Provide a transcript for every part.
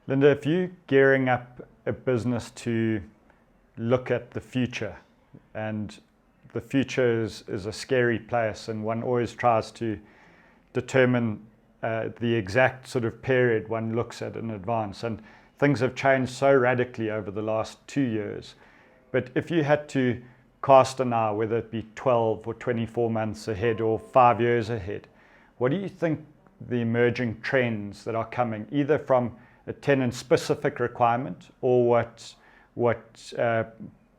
Linda, if you're gearing up a business to look at the future, and the future is a scary place, and one always tries to determine the exact sort of period one looks at in advance, and things have changed so radically over the last 2 years. But if you had to cast an eye, whether it be 12 or 24 months ahead or 5 years ahead, what do you think the emerging trends that are coming, either from a tenant-specific requirement or what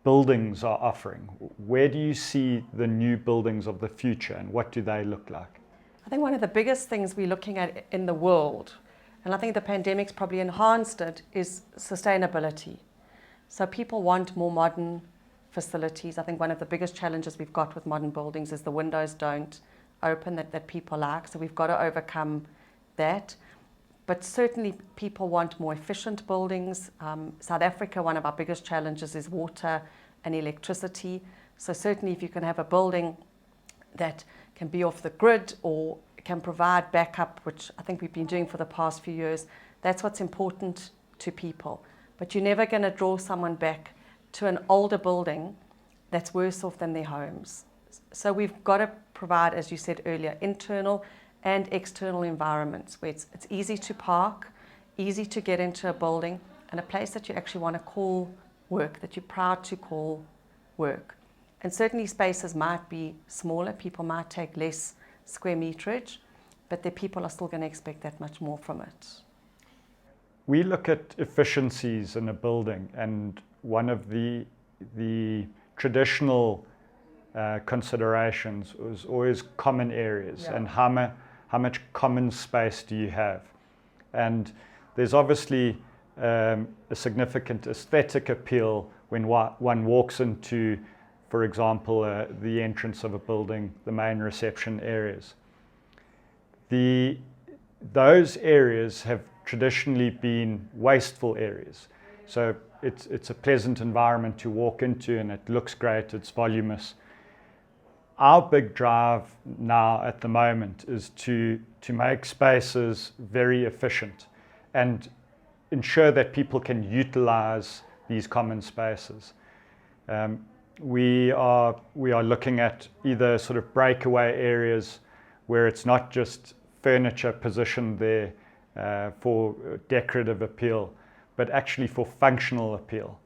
buildings are offering? Where do you see the new buildings of the future, and what do they look like? I think one of the biggest things we're looking at in the world, and I think the pandemic's probably enhanced it, is sustainability. So people want more modern facilities. I think one of the biggest challenges we've got with modern buildings is the windows don't open that people like. So we've got to overcome that. But certainly people want more efficient buildings. South Africa, one of our biggest challenges is water and electricity. So certainly if you can have a building that can be off the grid or can provide backup, which I think we've been doing for the past few years, that's what's important to people. But you're never going to draw someone back to an older building that's worse off than their homes. So we've got to provide, as you said earlier, internal and external environments where it's easy to park, easy to get into a building, and a place that you actually want to call work, that you're proud to call work. And certainly spaces might be smaller, people might take less square meterage, but the people are still going to expect that much more from it. We look at efficiencies in a building, and one of the traditional considerations was always common areas, and how much common space do you have? And there's obviously a significant aesthetic appeal when one walks into, for example, the entrance of a building, the main reception areas. Those areas have traditionally been wasteful areas. So it's a pleasant environment to walk into, and it looks great, it's voluminous. Our big drive now at the moment is to make spaces very efficient and ensure that people can utilize these common spaces. We are looking at either sort of breakaway areas where it's not just furniture positioned there for decorative appeal, but actually for functional appeal.